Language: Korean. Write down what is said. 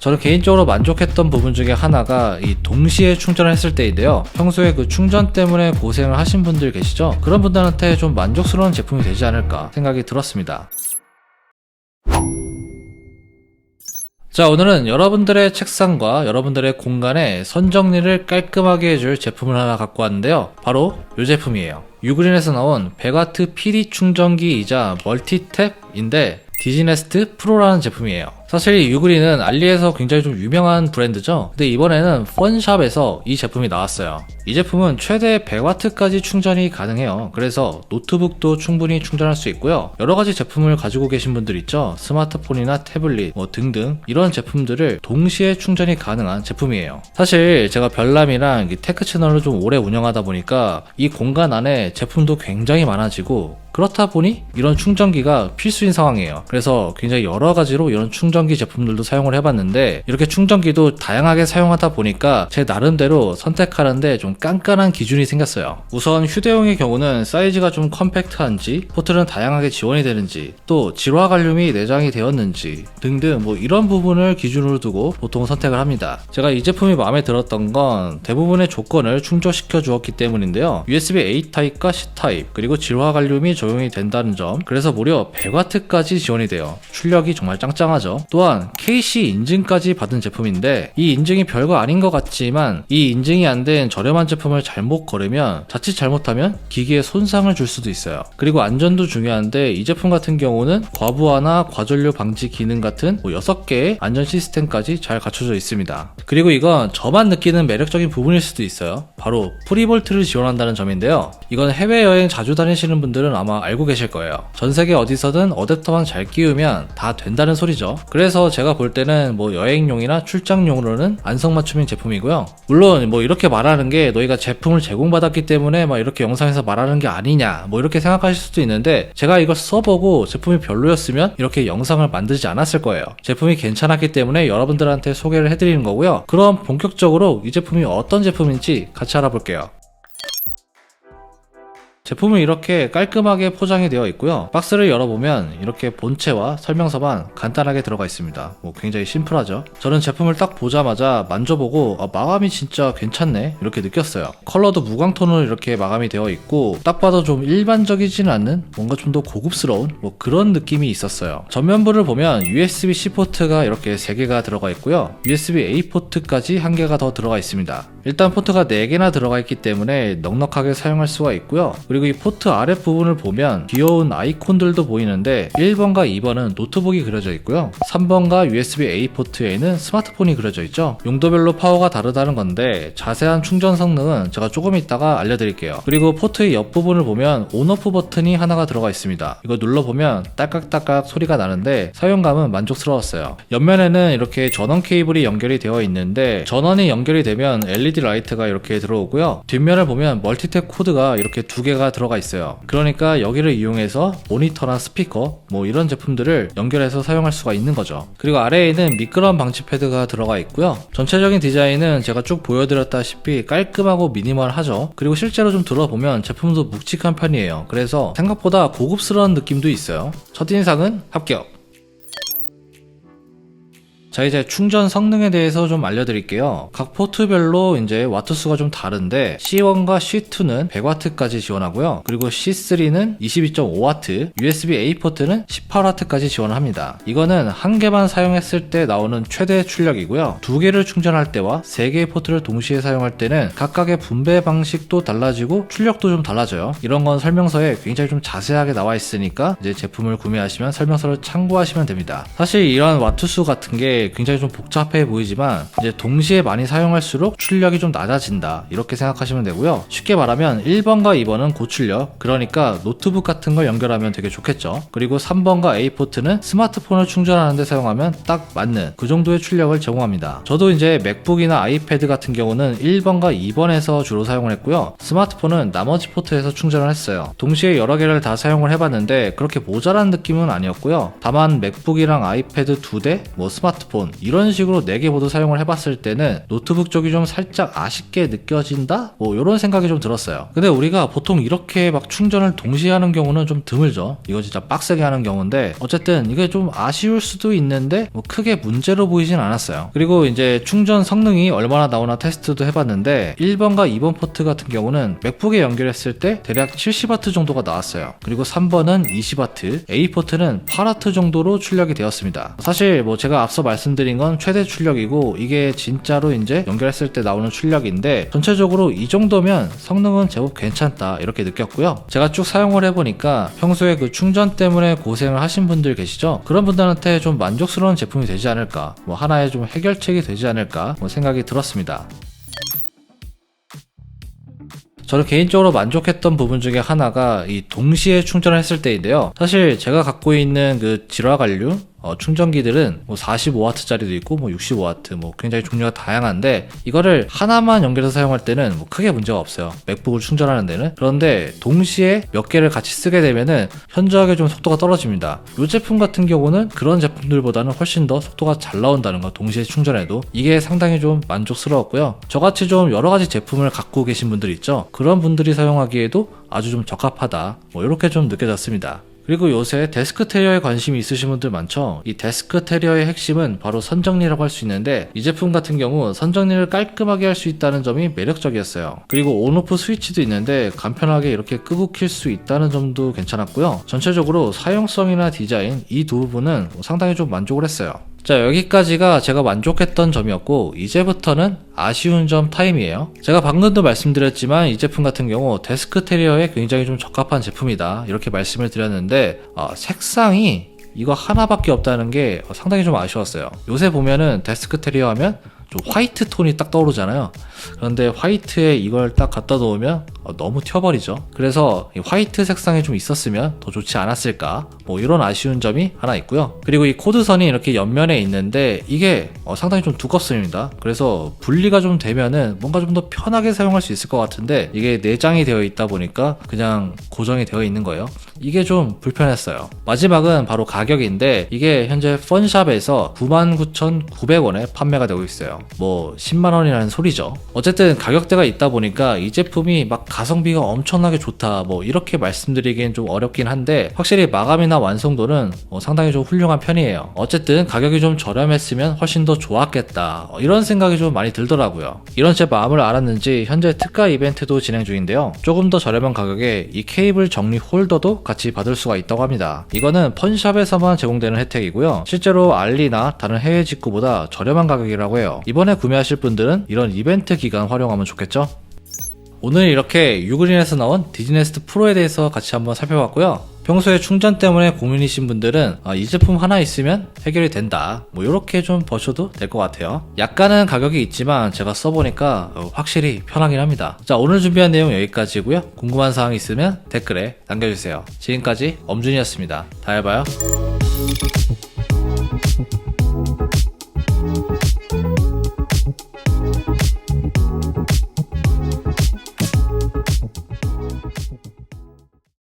저는 개인적으로 만족했던 부분 중에 하나가 이 동시에 충전을 했을 때인데요. 평소에 그 충전 때문에 고생을 하신 분들 계시죠? 그런 분들한테 좀 만족스러운 제품이 되지 않을까 생각이 들었습니다. 자, 오늘은 여러분들의 책상과 여러분들의 공간에 선정리를 깔끔하게 해줄 제품을 하나 갖고 왔는데요. 바로 이 제품이에요. 유그린에서 나온 100W PD 충전기이자 멀티탭인데 디지네스트 프로라는 제품이에요. 사실 이 유그린은 알리에서 굉장히 좀 유명한 브랜드죠. 근데 이번에는 펀샵에서 이 제품이 나왔어요. 이 제품은 최대 100W까지 충전이 가능해요. 그래서 노트북도 충분히 충전할 수 있고요. 여러가지 제품을 가지고 계신 분들 있죠. 스마트폰이나 태블릿 등등 이런 제품들을 동시에 충전이 가능한 제품이에요. 사실 제가 별남이랑 테크 채널을 좀 오래 운영하다 보니까 이 공간 안에 제품도 굉장히 많아지고 그렇다 보니 이런 충전기가 필수인 상황이에요. 그래서 굉장히 여러 가지로 이런 충전기 제품들도 사용을 해봤는데 이렇게 충전기도 다양하게 사용하다 보니까 제 나름대로 선택하는데 좀 깐깐한 기준이 생겼어요. 우선 휴대용의 경우는 사이즈가 좀 컴팩트한지, 포트는 다양하게 지원이 되는지, 또 질화 관륨이 내장이 되었는지 등등 이런 부분을 기준으로 두고 보통 선택을 합니다. 제가 이 제품이 마음에 들었던 건 대부분의 조건을 충족시켜 주었기 때문인데요. USB-A 타입과 C 타입, 그리고 질화 관륨이 적용이 된다는 점, 그래서 무려 100W까지 지원이 돼요. 출력이 정말 짱짱하죠. 또한 KC 인증까지 받은 제품인데 이 인증이 별거 아닌 것 같지만 이 인증이 안 된 저렴한 제품을 잘못 걸으면 자칫 잘못하면 기기에 손상을 줄 수도 있어요. 그리고 안전도 중요한데 이 제품 같은 경우는 과부하나 과전류 방지 기능 같은 6개의 안전 시스템까지 잘 갖춰져 있습니다. 그리고 이건 저만 느끼는 매력적인 부분일 수도 있어요. 바로 프리볼트를 지원한다는 점인데요. 이건 해외여행 자주 다니시는 분들은 아마 알고 계실 거예요. 전 세계 어디서든 어댑터만 잘 끼우면 다 된다는 소리죠. 그래서 제가 볼 때는 여행용이나 출장용으로는 안성맞춤인 제품이고요. 물론 이렇게 말하는 게 너희가 제품을 제공받았기 때문에 이렇게 영상에서 말하는 게 아니냐 이렇게 생각하실 수도 있는데 제가 이걸 써보고 제품이 별로였으면 이렇게 영상을 만들지 않았을 거예요. 제품이 괜찮았기 때문에 여러분들한테 소개를 해드리는 거고요. 그럼 본격적으로 이 제품이 어떤 제품인지 같이 알아볼게요. 제품은 이렇게 깔끔하게 포장이 되어 있고요. 박스를 열어보면 이렇게 본체와 설명서만 간단하게 들어가 있습니다. 굉장히 심플하죠. 저는 제품을 딱 보자마자 만져보고 마감이 진짜 괜찮네 이렇게 느꼈어요. 컬러도 무광톤으로 이렇게 마감이 되어 있고 딱 봐도 좀 일반적이진 않는 뭔가 좀 더 고급스러운 그런 느낌이 있었어요. 전면부를 보면 USB-C 포트가 이렇게 3개가 들어가 있고요. USB-A 포트까지 1개가 더 들어가 있습니다. 일단 포트가 4개나 들어가 있기 때문에 넉넉하게 사용할 수가 있고요. 그리고 이 포트 아랫부분을 보면 귀여운 아이콘들도 보이는데 1번과 2번은 노트북이 그려져 있고요. 3번과 USB-A 포트에는 스마트폰이 그려져 있죠. 용도별로 파워가 다르다는 건데 자세한 충전 성능은 제가 조금 이따가 알려드릴게요. 그리고 포트의 옆부분을 보면 온오프 버튼이 하나가 들어가 있습니다. 이거 눌러보면 딸깍딸깍 소리가 나는데 사용감은 만족스러웠어요. 옆면에는 이렇게 전원 케이블이 연결이 되어 있는데 전원이 연결이 되면 LED 라이트가 이렇게 들어오고요. 뒷면을 보면 멀티탭 코드가 이렇게 2개가 들어가 있어요. 그러니까 여기를 이용해서 모니터나 스피커 이런 제품들을 연결해서 사용할 수가 있는 거죠. 그리고 아래에는 미끄럼 방지 패드가 들어가 있고요. 전체적인 디자인은 제가 쭉 보여드렸다시피 깔끔하고 미니멀하죠. 그리고 실제로 좀 들어보면 제품도 묵직한 편이에요. 그래서 생각보다 고급스러운 느낌도 있어요. 첫인상은 합격! 자, 이제 충전 성능에 대해서 좀 알려드릴게요. 각 포트별로 이제 와트수가 좀 다른데 C1과 C2는 100W까지 지원하고요. 그리고 C3는 22.5W, USB-A 포트는 18W까지 지원을 합니다. 이거는 1개만 사용했을 때 나오는 최대 출력이고요. 2개를 충전할 때와 3개의 포트를 동시에 사용할 때는 각각의 분배 방식도 달라지고 출력도 좀 달라져요. 이런 건 설명서에 굉장히 좀 자세하게 나와 있으니까 이제 제품을 구매하시면 설명서를 참고하시면 됩니다. 사실 이런 와트수 같은 게 굉장히 좀 복잡해 보이지만 이제 동시에 많이 사용할수록 출력이 좀 낮아진다 이렇게 생각하시면 되고요. 쉽게 말하면 1번과 2번은 고출력, 그러니까 노트북 같은 걸 연결하면 되게 좋겠죠. 그리고 3번과 A 포트는 스마트폰을 충전하는 데 사용하면 딱 맞는 그 정도의 출력을 제공합니다. 저도 이제 맥북이나 아이패드 같은 경우는 1번과 2번에서 주로 사용을 했고요. 스마트폰은 나머지 포트에서 충전을 했어요. 동시에 여러 개를 다 사용을 해봤는데 그렇게 모자란 느낌은 아니었고요. 다만 맥북이랑 아이패드 2대, 스마트폰 스마트폰 이런 식으로 4개 모두 사용을 해봤을 때는 노트북 쪽이 좀 살짝 아쉽게 느껴진다? 뭐 이런 생각이 좀 들었어요. 근데 우리가 보통 이렇게 막 충전을 동시에 하는 경우는 좀 드물죠. 이거 진짜 빡세게 하는 경우인데 어쨌든 이게 좀 아쉬울 수도 있는데 뭐 크게 문제로 보이진 않았어요. 그리고 이제 충전 성능이 얼마나 나오나 테스트도 해봤는데 1번과 2번 포트 같은 경우는 맥북에 연결했을 때 대략 70W 정도가 나왔어요. 그리고 3번은 20W, A 포트는 8W 정도로 출력이 되었습니다. 사실 뭐 제가 앞서 말씀드린 건 최대 출력이고 이게 진짜로 이제 연결했을 때 나오는 출력인데 전체적으로 이 정도면 성능은 제법 괜찮다 이렇게 느꼈고요. 제가 쭉 사용을 해보니까 평소에 그 충전 때문에 고생을 하신 분들 계시죠? 그런 분들한테 좀 만족스러운 제품이 되지 않을까, 뭐 하나의 좀 해결책이 되지 않을까 뭐 생각이 들었습니다. 저는 개인적으로 만족했던 부분 중에 하나가 이 동시에 충전을 했을 때인데요. 사실 제가 갖고 있는 그 질화관류 충전기들은 뭐 45W짜리도 있고 뭐 65W 뭐 굉장히 종류가 다양한데 이거를 하나만 연결해서 사용할 때는 뭐 크게 문제가 없어요. 맥북을 충전하는 데는. 그런데 동시에 몇 개를 같이 쓰게 되면은 현저하게 좀 속도가 떨어집니다. 이 제품 같은 경우는 그런 제품들보다는 훨씬 더 속도가 잘 나온다는 거, 동시에 충전해도 이게 상당히 좀 만족스러웠고요. 저같이 좀 여러 가지 제품을 갖고 계신 분들 있죠. 그런 분들이 사용하기에도 아주 좀 적합하다 뭐 이렇게 좀 느껴졌습니다. 그리고 요새 데스크 테리어에 관심이 있으신 분들 많죠. 이 데스크 테리어의 핵심은 바로 선정리라고 할 수 있는데 이 제품 같은 경우 선정리를 깔끔하게 할 수 있다는 점이 매력적이었어요. 그리고 온오프 스위치도 있는데 간편하게 이렇게 끄고 킬 수 있다는 점도 괜찮았고요. 전체적으로 사용성이나 디자인 이 두 부분은 상당히 좀 만족을 했어요. 자, 여기까지가 제가 만족했던 점이었고 이제부터는 아쉬운 점 타임이에요. 제가 방금도 말씀드렸지만 이 제품 같은 경우 데스크 테리어에 굉장히 좀 적합한 제품이다 이렇게 말씀을 드렸는데 색상이 이거 하나밖에 없다는 게 상당히 좀 아쉬웠어요. 요새 보면은 데스크 테리어 하면 좀 화이트 톤이 딱 떠오르잖아요. 그런데 화이트에 이걸 딱 갖다 놓으면 너무 튀어버리죠. 그래서 이 화이트 색상이 좀 있었으면 더 좋지 않았을까, 뭐 이런 아쉬운 점이 하나 있고요. 그리고 이 코드선이 이렇게 옆면에 있는데 이게 상당히 좀 두껍습니다. 그래서 분리가 좀 되면은 뭔가 좀 더 편하게 사용할 수 있을 것 같은데 이게 내장이 되어 있다 보니까 그냥 고정이 되어 있는 거예요. 이게 좀 불편했어요. 마지막은 바로 가격인데 이게 현재 펀샵에서 99,900원에 판매가 되고 있어요. 뭐 10만원이라는 소리죠. 어쨌든 가격대가 있다 보니까 이 제품이 막 가성비가 엄청나게 좋다 뭐 이렇게 말씀드리기엔 좀 어렵긴 한데 확실히 마감이나 완성도는 상당히 좀 훌륭한 편이에요. 어쨌든 가격이 좀 저렴했으면 훨씬 더 좋았겠다 이런 생각이 좀 많이 들더라고요. 이런 제 마음을 알았는지 현재 특가 이벤트도 진행 중인데요. 조금 더 저렴한 가격에 이 케이블 정리 홀더도 같이 받을 수가 있다고 합니다. 이거는 펀샵에서만 제공되는 혜택이고요. 실제로 알리나 다른 해외 직구보다 저렴한 가격이라고 해요. 이번에 구매하실 분들은 이런 이벤트 기간 활용하면 좋겠죠? 오늘 이렇게 유그린에서 나온 디지네스트 프로에 대해서 같이 한번 살펴봤고요. 평소에 충전 때문에 고민이신 분들은 이 제품 하나 있으면 해결이 된다 뭐 이렇게 좀 보셔도 될 것 같아요. 약간은 가격이 있지만 제가 써보니까 확실히 편하긴 합니다. 자, 오늘 준비한 내용 여기까지고요. 궁금한 사항 있으면 댓글에 남겨주세요. 지금까지 엄준이었습니다. 다음에 봐요.